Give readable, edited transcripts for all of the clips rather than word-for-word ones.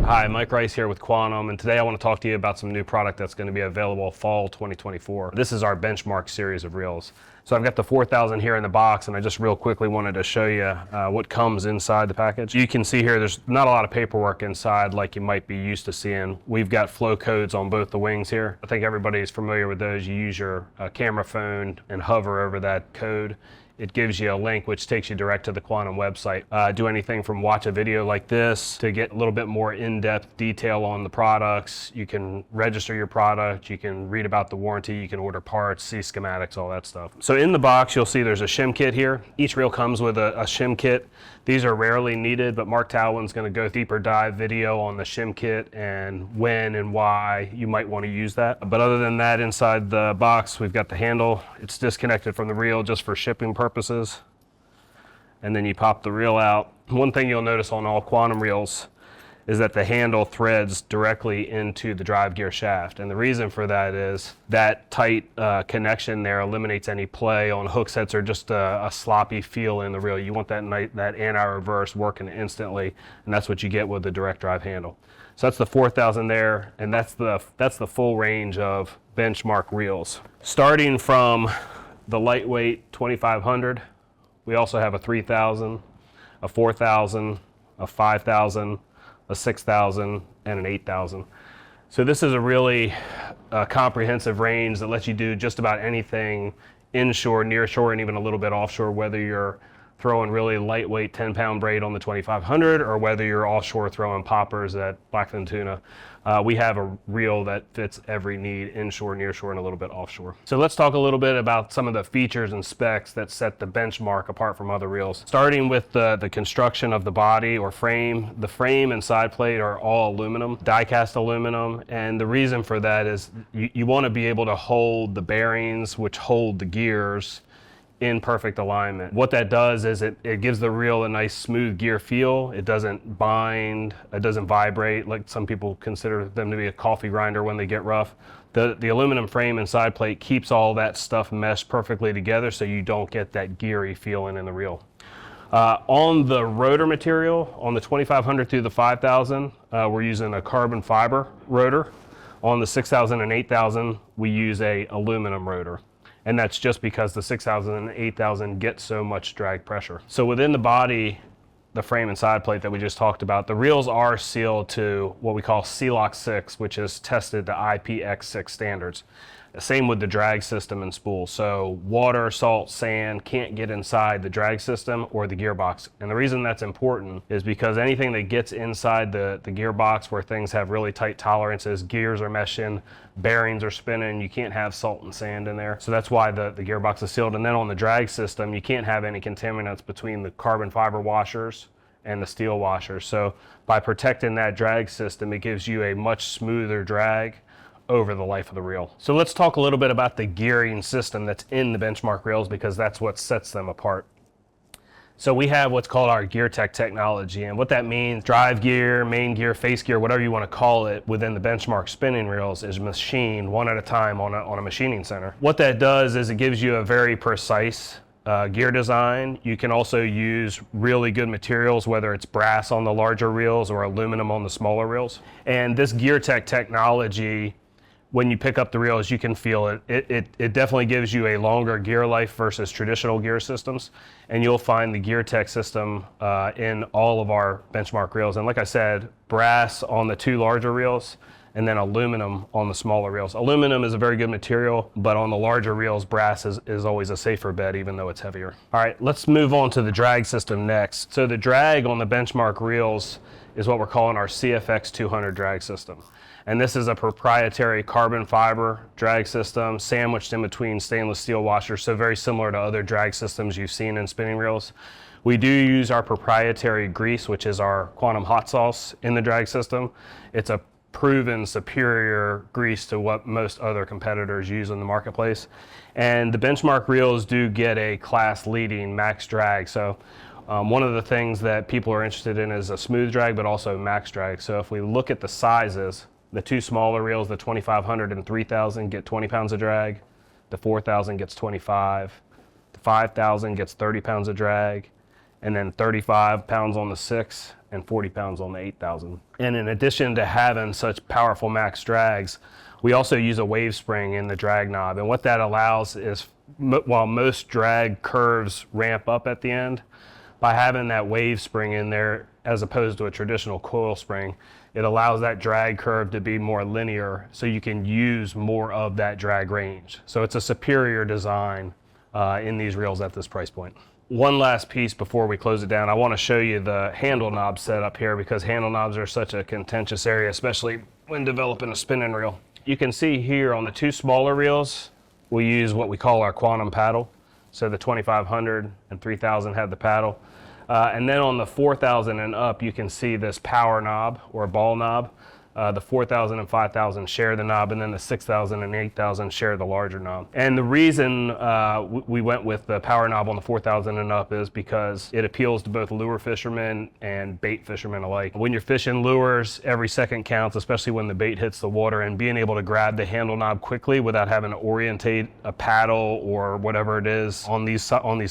Hi, Mike Rice here with Quantum, and today I want to talk to you about some new product that's going to be available fall 2024. This is our Benchmark series of reels. So I've got the 4000 here in the box, and I just real quickly wanted to show you what comes inside the package. You can see here there's not a lot of paperwork inside like you might be used to seeing. We've got flow codes on both the wings here. I think everybody's familiar with those. You use your camera phone and hover over that code. It gives you a link which takes you direct to the Quantum website. Do anything from watch a video like this to get a little bit more in-depth detail on the products. You can register your product, you can read about the warranty, you can order parts, see schematics, all that stuff. So in the box you'll see there's a shim kit here. Each reel comes with a shim kit. These are rarely needed, but Mark Talwin's going to go deeper dive video on the shim kit and when and why you might want to use that. But other than that, inside the box we've got the handle. It's disconnected from the reel just for shipping purposes. And then you pop the reel out. One thing you'll notice on all Quantum reels is that the handle threads directly into the drive gear shaft. And the reason for that is that tight connection there eliminates any play on hook sets or just a sloppy feel in the reel. You want that anti-reverse working instantly, and that's what you get with the direct drive handle. So that's the 4000 there, and that's the full range of Benchmark reels. Starting from the lightweight 2500, we also have a 3000, a 4000, a 5000, a 6000, and an 8000. So this is a really comprehensive range that lets you do just about anything inshore, nearshore, and even a little bit offshore, whether you're throwing really lightweight 10-pound braid on the 2500 or whether you're offshore throwing poppers at Blackfin tuna. We have a reel that fits every need, inshore, nearshore, and a little bit offshore. So let's talk a little bit about some of the features and specs that set the Benchmark apart from other reels. Starting with the construction of the body or frame. The frame and side plate are all aluminum, die-cast aluminum, and the reason for that is you want to be able to hold the bearings which hold the gears in perfect alignment. What that does is it gives the reel a nice smooth gear feel. It doesn't bind, it doesn't vibrate like some people consider them to be a coffee grinder when they get rough. The aluminum frame and side plate keeps all that stuff meshed perfectly together so you don't get that geary feeling in the reel. On the rotor material, on the 2500 through the 5000, we're using a carbon fiber rotor. On the 6000 and 8000, we use a aluminum rotor. And that's just because the 6000 and 8000 get so much drag pressure. So within the body, the frame and side plate that we just talked about, the reels are sealed to what we call C-Lock 6, which is tested to IPX6 standards. Same with the drag system and spool. So water, salt, sand can't get inside the drag system or the gearbox. And the reason that's important is because anything that gets inside the gearbox where things have really tight tolerances, gears are meshing, bearings are spinning, you can't have salt and sand in there. So that's why the gearbox is sealed. And then on the drag system, you can't have any contaminants between the carbon fiber washers and the steel washers. So by protecting that drag system, it gives you a much smoother drag over the life of the reel. So let's talk a little bit about the gearing system that's in the Benchmark reels because that's what sets them apart. So we have what's called our GearTech technology, and what that means, drive gear, main gear, face gear, whatever you want to call it, within the Benchmark spinning reels is machined one at a time on a machining center. What that does is it gives you a very precise gear design. You can also use really good materials, whether it's brass on the larger reels or aluminum on the smaller reels. And this GearTech technology, when you pick up the reels, you can feel it. It definitely gives you a longer gear life versus traditional gear systems. And you'll find the GearTech system in all of our Benchmark reels. And like I said, brass on the two larger reels and then aluminum on the smaller reels. Aluminum is a very good material, but on the larger reels, brass is always a safer bet, even though it's heavier. All right, let's move on to the drag system next. So the drag on the Benchmark reels is what we're calling our CFX 200 drag system. And this is a proprietary carbon fiber drag system sandwiched in between stainless steel washers, so very similar to other drag systems you've seen in spinning reels. We do use our proprietary grease, which is our Quantum hot sauce in the drag system. It's a proven superior grease to what most other competitors use in the marketplace. And the Benchmark reels do get a class leading max drag. So one of the things that people are interested in is a smooth drag, but also max drag. So if we look at the sizes, the two smaller reels, the 2500 and 3000, get 20 pounds of drag. The 4000 gets 25. The 5000 gets 30 pounds of drag. And then 35 pounds on the 6. and 40 pounds on the 8,000. And in addition to having such powerful max drags, we also use a wave spring in the drag knob. And what that allows is, while most drag curves ramp up at the end, by having that wave spring in there as opposed to a traditional coil spring, it allows that drag curve to be more linear so you can use more of that drag range. So it's a superior design in these reels at this price point. One last piece before we close it down, I want to show you the handle knob setup here, because handle knobs are such a contentious area, especially when developing a spinning reel. You can see here on the two smaller reels, we use what we call our Quantum paddle. So the 2500 and 3000 have the paddle. And then on the 4000 and up, you can see this power knob or ball knob. The 4000 and 5000 share the knob, and then the 6000 and 8000 share the larger knob. And the reason we went with the power knob on the 4000 and up is because it appeals to both lure fishermen and bait fishermen alike. When you're fishing lures, every second counts, especially when the bait hits the water, and being able to grab the handle knob quickly without having to orientate a paddle or whatever it is on these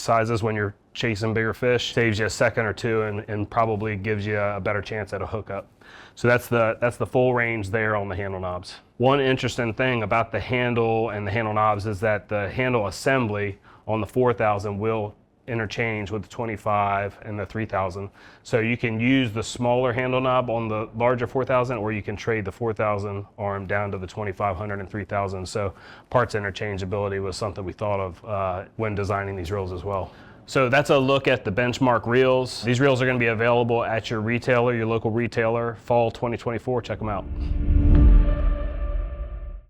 sizes when you're chasing bigger fish saves you a second or two, and probably gives you a better chance at a hookup. So that's the full range there on the handle knobs. One interesting thing about the handle and the handle knobs is that the handle assembly on the 4000 will interchange with the 25 and the 3000. So you can use the smaller handle knob on the larger 4000, or you can trade the 4000 arm down to the 2500 and 3000. So parts interchangeability was something we thought of when designing these reels as well. So that's a look at the Benchmark reels. These reels are going to be available at your retailer, your local retailer, fall 2024. Check them out.